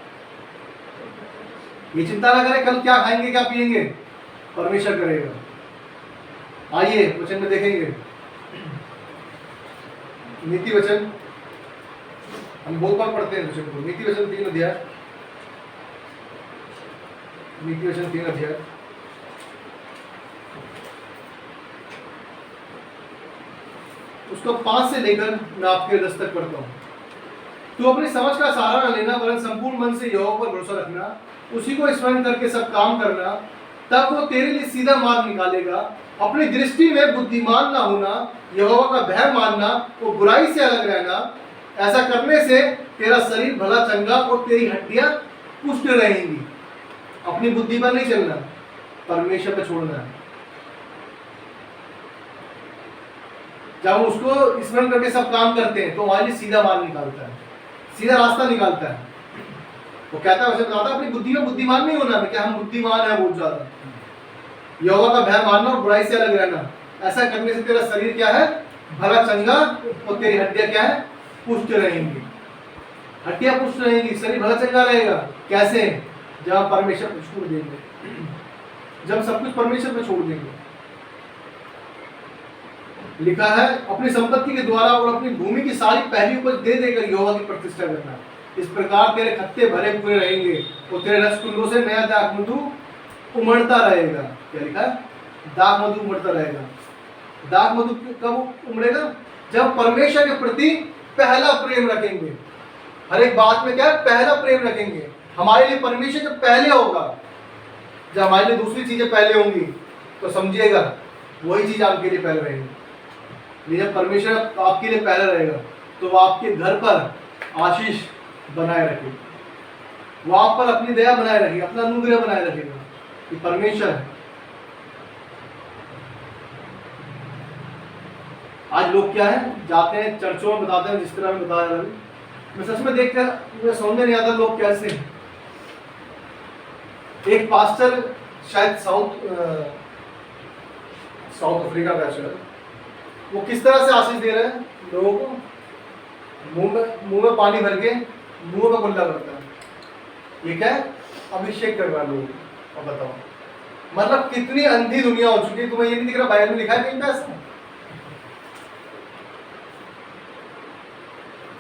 ये चिंता ना करें कल क्या खाएंगे क्या पिएंगे, परमेश्वर करेगा। आइए वचन में देखेंगे, नीति वचन, हम बहुत बार पढ़ते हैं वचन को। नीति वचन 3 अध्याय, नीति वचन 3 अध्याय, उसको 5 से लेकर मैं आपके 10 तक पढ़ता हूँ। तो अपनी समझ का सहारा न लेना, वरन संपूर्ण मन से यहोवा पर भरोसा रखना, उसी को स्मरण करके सब काम करना, तब वो तेरे लिए सीधा मार्ग निकालेगा। अपनी दृष्टि में बुद्धिमान ना होना, यहोवा का भय मानना, वो बुराई से अलग रहना। ऐसा करने से तेरा शरीर भला चंगा और तेरी हड्डियां पुष्ट रहेंगी। अपनी बुद्धि पर नहीं चलना, परमेश्वर पर छोड़ना है। जब हम उसको स्मरण करके सब काम करते हैं तो हमारे लिए सीधा मार्ग निकालता है, सीधा रास्ता निकालता है। वो कहता है, वैसे बताता है, अपनी बुद्धि में बुद्धिमान नहीं होना, क्या हम बुद्धिमान है बहुत ज्यादा। यहोवा का भय मानना और बुराई से अलग रहना। ऐसा करने से तेरा शरीर क्या है, भला चंगा, और तेरी हड्डियां क्या है, पुष्ट रहेंगी। हड्डियां पुष्ट रहेंगी, शरीर भला चंगा रहेगा। कैसे? जब हम परमेश्वर को छोड़ देंगे, जब सब कुछ परमेश्वर पे छोड़ देंगे। लिखा है, अपनी संपत्ति के द्वारा और अपनी भूमि की सारी पहली उपज दे देकर यहोवा की प्रतिष्ठा करना। इस प्रकार तेरे खत्ते भरे पूरे रहेंगे और तेरे रसकुंडों से नया दाख मधु उमड़ता रहेगा। क्या लिखा है? दाख मधु उमड़ता रहेगा। दाख मधु कब उमड़ेगा? जब परमेश्वर के प्रति पहला प्रेम रखेंगे। हर एक बात में क्या है, पहला प्रेम रखेंगे। हमारे लिए परमेश्वर जब पहले होगा, जब हमारे लिए दूसरी चीजें पहले होंगी, तो समझिएगा वही चीज आपके लिए पहले रहेगी। जब परमेश्वर आपके लिए पहले रहेगा तो वो आपके घर पर आशीष बनाए रखेगा, वो आप पर अपनी दया बनाए रखेगा, अपना अनुग्रह बनाए रखेगा कि परमेश्वर है। आज लोग क्या है, जाते हैं चर्चों में, बताते हैं जिस तरह मैं बता रहा हूँ, मैं सच में देखकर मुझे समझ में नहीं आता लोग कैसे। एक पास्टर शायद साउथ अफ्रीका का शायद, वो किस तरह से आशीष दे रहे हैं लोगों को, मुंह में पानी भर के मुंह में गुल्ला करता है। ये क्या है? अभिषेक कर रहा है लोगों को। अब बताओ, मतलब कितनी अंधी दुनिया हो चुकी है। तुम्हें ये नहीं दिख रहा बाइबल में लिखा है कहीं पे ऐसा?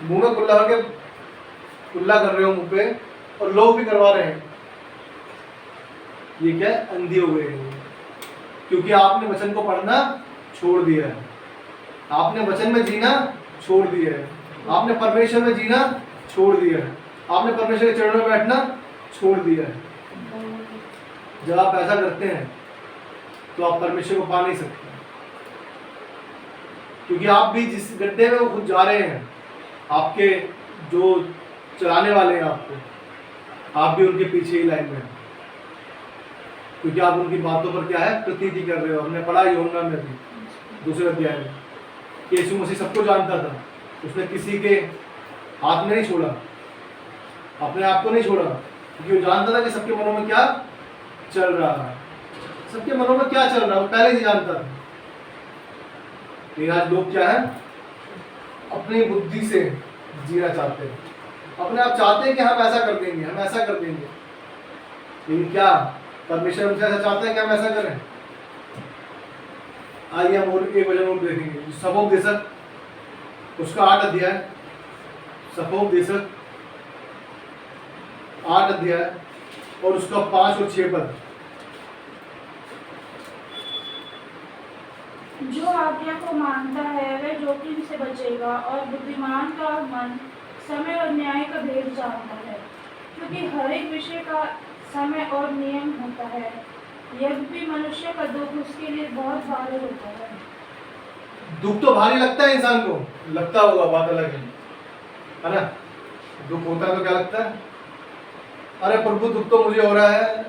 मुंह में गुल्ला करके गुल्ला कर रहे हो मुंह पे, और लोग भी करवा रहे हैं। ये क्या है? अंधी हो गए हैं, क्योंकि आपने वचन को पढ़ना छोड़ दिया है, आपने वचन में जीना छोड़ दिया है, आपने परमेश्वर में जीना छोड़ दिया है, आपने परमेश्वर के चरणों में बैठना छोड़ दिया है। जब आप ऐसा करते हैं तो आप परमेश्वर को पा नहीं सकते, क्योंकि आप भी जिस गड्ढे में वो खुद जा रहे हैं, आपके जो चलाने वाले हैं आपको, आप भी उनके पीछे ही लाइन में हैं, क्योंकि आप उनकी बातों पर क्या है, प्रतीति कर रहे हो। हमने पढ़ा यूहन्ना में भी 2 अध्याय में कि यीशु मसीह सबको जानता था, उसने किसी के हाथ में नहीं छोड़ा, अपने आप को नहीं छोड़ा, क्योंकि वो जानता था कि सबके मनों में क्या चल रहा है, सबके मनों में क्या चल रहा है, वो पहले ही जानता था। लेकिन आज लोग क्या है, अपनी बुद्धि से जीना चाहते हैं, अपने आप चाहते हैं कि हम ऐसा कर देंगे, हम ऐसा कर देंगे। लेकिन क्या परमेश्वर हमसे ऐसा चाहता है कि हम ऐसा करें? आइए हम और एक वचन और देखेंगे, सपोपदेशक, उसका 8 अध्याय, सपोपदेशक 8 अध्याय और उसका 5 और 6 पद। जो आज्ञा को मानता है वह जोखिम से बचेगा, और बुद्धिमान का मन समय और न्याय का भेद जानता है, क्योंकि हर एक विषय का समय और नियम होता है। यद्यपि मनुष्य का दुख उसके लिए बहुत भारी होता है। दुख तो भारी लगता है इंसान को, लगता होगा, बात अलग है ना। दुख होता है तो क्या लगता है, अरे प्रभु दुख तो मुझे हो रहा है,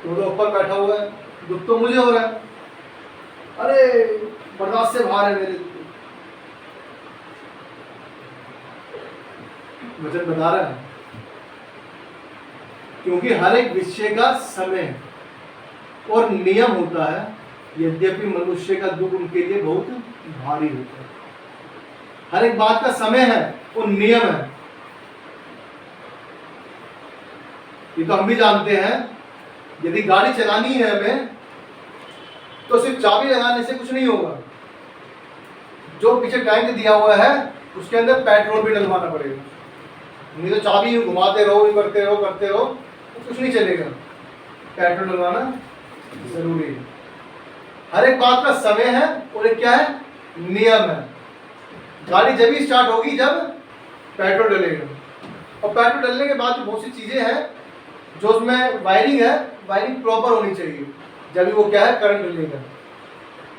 तो ऊपर बैठा हुआ है, दुख तो मुझे हो रहा है, अरे बर्दाश्त से बाहर है मेरे। वचन बता रहा है क्योंकि हर एक विषय का समय और नियम होता है, यद्यपि मनुष्य का दुख उनके लिए बहुत भारी होता है। हर एक बात का समय है और नियम है। ये तो हम भी जानते हैं, यदि गाड़ी चलानी है हमें तो सिर्फ चाबी लगाने से कुछ नहीं होगा, जो पीछे टैंक दिया हुआ है उसके अंदर पेट्रोल भी डलवाना पड़ेगा। नहीं तो चाबी घुमाते रहो, करते रहो तो कुछ नहीं चलेगा। पेट्रोल डलवाना जरूरी है। हर एक बात का समय है और एक क्या है, नियम है। गाड़ी जब ही स्टार्ट होगी जब पेट्रोल डलेगा, और पेट्रोल डलने के बाद बहुत सी चीजें हैं जो उसमें वायरिंग है, वायरिंग प्रॉपर होनी चाहिए, जब भी वो क्या है करंट डलेगा।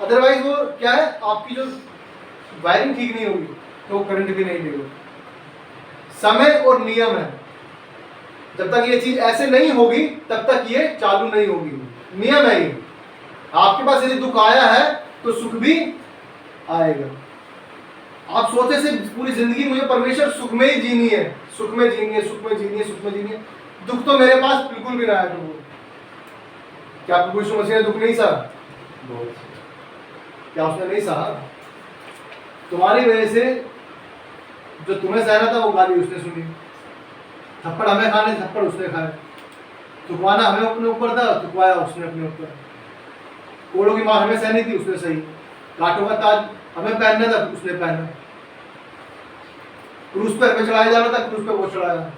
अदरवाइज वो क्या है, आपकी जो वायरिंग ठीक नहीं होगी तो वो करंट भी नहीं देगा। समय और नियम है, जब तक ये चीज ऐसे नहीं होगी तब तक ये चालू नहीं होगी। नियम है ये। आपके पास यदि दुख आया है तो सुख भी आएगा। आप सोचे से पूरी जिंदगी मुझे परमेश्वर सुख में ही जीनी है, सुख में जीनी है, सुख में जीनी है, सुख में जीनी है, दुख तो मेरे पास बिल्कुल भी ना आया। प्रभु क्या प्रभु यीशु मसीह ने दुख नहीं सहा? क्या उसने नहीं सहा? तुम्हारी वजह से जो तुम्हें सहना था वो गाली उसने सुनी, थप्पड़ हमें खाने, थप्पड़ उसने खाए, थुकवाना हमें अपने ऊपर था, थुकवाया उसने अपने ऊपर। कोड़ों की मार हमें सहनी थी, उसने सही। कांटों का ताज हमें पहनना था, उसने पहना। क्रूस पर हमें चढ़ाया जाना था, क्रूस पर वो चढ़ाया।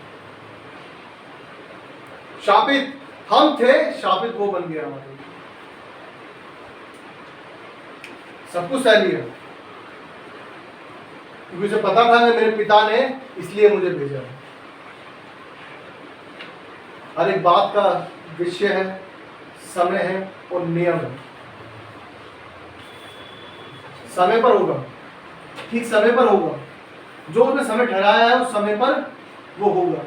शापित हम थे, शापित वो बन गया हमारे। सब कुछ सह लिया क्योंकि उसे पता था कि मेरे पिता ने इसलिए मुझे भेजा। हर एक बात का विषय है, समय है और नियम है। समय पर होगा, ठीक समय पर होगा, जो उसने समय ठहराया है उस समय पर वो होगा।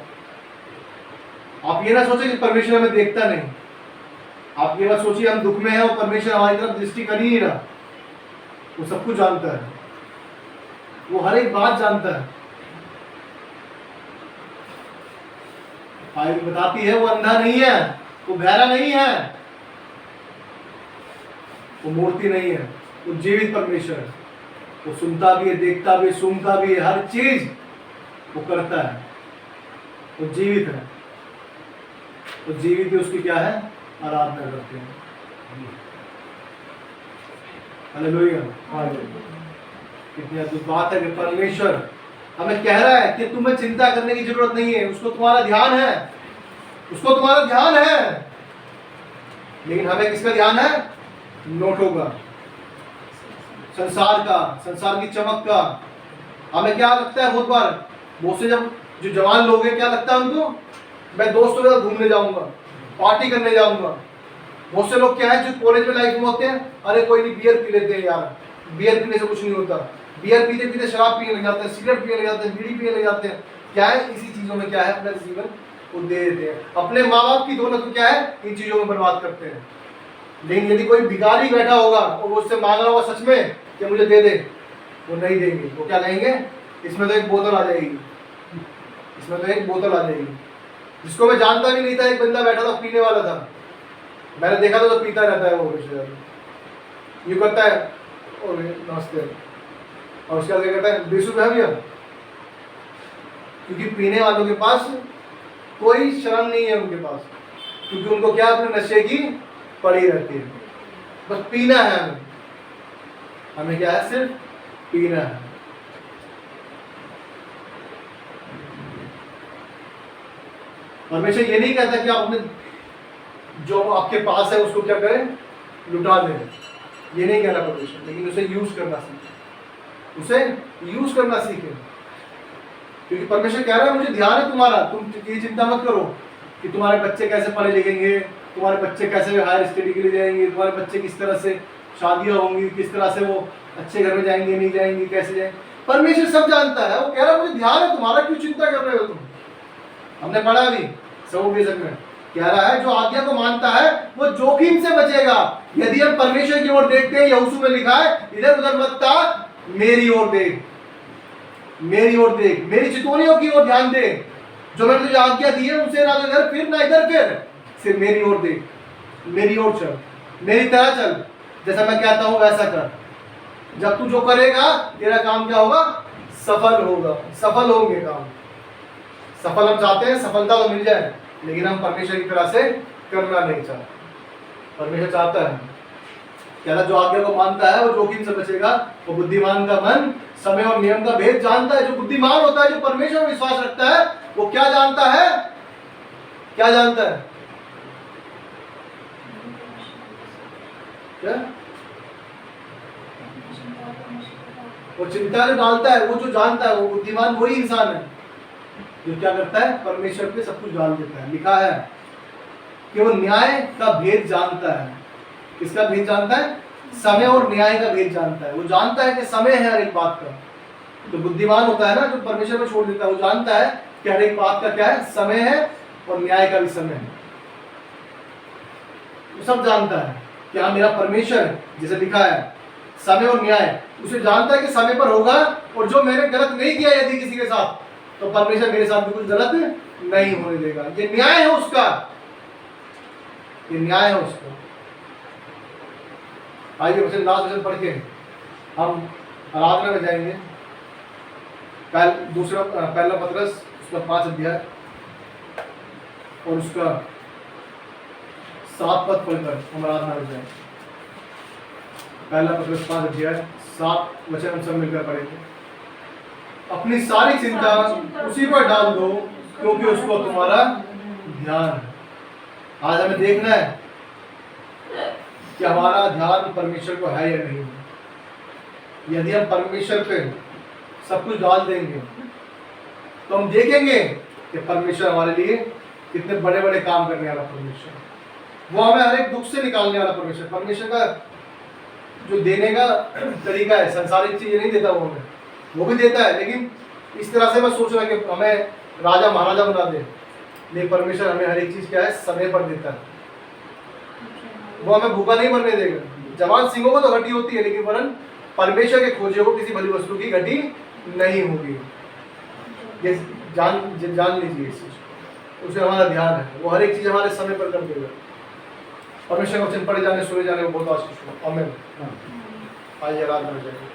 आप ये ना सोचिए कि परमेश्वर हमें देखता नहीं। आप ये ना सोचिए हम दुख में हैं और परमेश्वर हमारी तरफ दृष्टि कर ही नहीं रहा। वो सब कुछ जानता है, वो हर एक बात जानता है। बाइबल बताती है वो अंधा नहीं है, वो बहरा नहीं है, वो मूर्ति नहीं है, वो जीवित परमेश्वर है। वो सुनता भी है, देखता भी है, सुनता भी है, हर चीज वो करता है। वो जीवित है, तो जीवित ही उसकी क्या है, आराधना करते हैं। हालेलुया। कितनी अद्भुत बात है कि परमेश्वर हमें कह रहा है कि तुम्हें चिंता करने की जरूरत नहीं है, उसको तुम्हारा ध्यान है, उसको तुम्हारा ध्यान है। लेकिन हमें किसका ध्यान है? नोटों का, संसार का, संसार की चमक का। हमें क्या लगता है बहुत बार, बहुत से जब जो जवान लोग हैं क्या लगता है उनको, मैं दोस्तों के साथ घूमने जाऊंगा, पार्टी करने जाऊंगा। बहुत से लोग क्या है जो कॉलेज में लाइफ में होते हैं, अरे कोई नहीं बियर पी लेते हैं यार, बियर पीने से कुछ नहीं होता। बियर पीते पीते शराब पीने लग जाते हैं, सिगरेट पीने लग जाते हैं, बीड़ी पीने लग जाते हैं। क्या है, इसी चीजों में क्या है अपना जीवन वो दे देते हैं। अपने माँ बाप की दौलत को क्या है, इन चीजों में बर्बाद करते हैं। लेकिन यदि कोई भिखारी बैठा होगा और वो उससे मांग रहा होगा सच में कि मुझे दे दे, वो नहीं देंगे। वो क्या कहेंगे, इसमें तो एक बोतल आ जाएगी, इसमें तो एक बोतल आ जाएगी। जिसको मैं जानता भी नहीं था, एक बंदा बैठा था पीने वाला था, मैंने देखा था तो पीता रहता है वो, यूँ करता है और नमस्ते, और उसके बाद क्या करता है, 20 रुपये है भैया। क्योंकि पीने वालों के पास कोई शर्म नहीं है उनके पास, क्योंकि उनको क्या अपने नशे की पड़ी रहती है। बस पीना है हमें, हमें क्या है, सिर्फ पीना है। परमेश्वर ये नहीं कहता कि आप अपने जो आपके पास है उसको क्या करें, लुटा दें, ये नहीं कहना परमेश्वर। लेकिन उसे यूज करना सीखें, उसे यूज करना सीखें। क्योंकि परमेश्वर कह रहा है मुझे ध्यान है तुम्हारा, तुम ये चिंता मत करो कि तुम्हारे बच्चे कैसे पढ़े लिखेंगे, तुम्हारे बच्चे कैसे हायर स्टडी के लिए जाएंगे, तुम्हारे बच्चे किस तरह से शादियां होंगी, किस तरह से वो अच्छे घर में जाएंगे नहीं जाएंगे, कैसे जाएंगे, परमेश्वर सब जानता है। वो कह रहा है मुझे ध्यान है तुम्हारा, क्यों चिंता कर रहे हो तुम। हमने पढ़ा भी सबोबेशन में, कह रहा है जो आज्ञा को मानता है वो जोखिम से बचेगा। यदि हम परमेश्वर की ओर देखते हैं, यहोशू में लिखा है इधर उधर मत ताक, मेरी ओर देख, मेरी ओर देख, मेरी चितौनियों की ओर ध्यान दे, जो मैंने तुझे आज्ञा दी है उनसे ना तो इधर फिर ना इधर फिर, सिर्फ मेरी ओर देख, मेरी ओर चल, मेरी तरह चल, जैसा मैं कहता हूं वैसा कर। जब तू जो करेगा तेरा काम क्या होगा, सफल होगा, सफल होंगे काम। सफल हम चाहते हैं, सफलता तो मिल जाए, लेकिन हम परमेश्वर की तरह से करना नहीं चाहते। परमेश्वर चाहता है, कहता जो आज्ञा को मानता है वो जोखिम से बचेगा। वो बुद्धिमान का मन समय और नियम का भेद जानता है। जो बुद्धिमान होता है, जो परमेश्वर में विश्वास रखता है, वो क्या जानता है, क्या जानता है, क्या वो चिंता में डालता है, वो जो जानता है, वो बुद्धिमान वही इंसान है जो क्या करता है, परमेश्वर पे सब कुछ डाल देता है। लिखा है कि वो न्याय का भेद जानता है। किसका भेद जानता है, समय और न्याय का भेद जानता है। वो जानता है कि समय है हर एक बात का। जो बुद्धिमान होता है ना, जो परमेश्वर में छोड़ देता है, वो जानता है कि हर एक बात का क्या है, समय है और न्याय का भी समय है। वो सब जानता है कि हाँ मेरा परमेश्वर है, जैसे लिखा है समय और न्याय, उसे जानता है कि समय पर होगा। और जो मैंने गलत नहीं किया यदि किसी के साथ, तो परमेश्वर मेरे साथ भी कुछ गलत नहीं होने देगा। ये न्याय है उसका, ये न्याय है उसका। आइए वचन, लास्ट वचन पढ़ के हम आराधना में जाएंगे। पहला पतरस उसका 5 अध्याय और उसका 7 पद पढ़कर हम आराधना में जाएंगे। पहला पतरस 5 अध्याय 7 वचन हम सब मिलकर पढ़ेंगे। अपनी सारी चिंता उसी पर डाल दो, क्योंकि उसको तुम्हारा ध्यान है। आज हमें देखना है कि हमारा ध्यान परमेश्वर को है या नहीं। यदि हम परमेश्वर पे सब कुछ डाल देंगे तो हम देखेंगे कि परमेश्वर हमारे लिए कितने बड़े बड़े काम करने वाला परमेश्वर। वो हमें हर एक दुख से निकालने वाला परमेश्वर। परमेश्वर का जो देने का तरीका है, संसारिक चीजें नहीं देता वो हमें, वो भी देता है, लेकिन इस तरह से मैं सोच रहा कि हमें राजा महाराजा बना दे। लेकिन परमेश्वर हमें हर एक चीज क्या है, समय पर देता है। वो हमें भूखा नहीं मरने देगा। जवान सिंहों को तो घटी होती है, लेकिन वरन परमेश्वर के खोजे को किसी भली वस्तु की घटी नहीं होगी। ये जान लीजिए इस चीज। उसे हमारा ध्यान है, वो हर एक चीज हमारे समय पर कर देगा। परमेश्वर का वचन पढ़े जाने, सुने जाने में बहुत आशीष हो। आमीन। आइए आराधना में जाएंगे।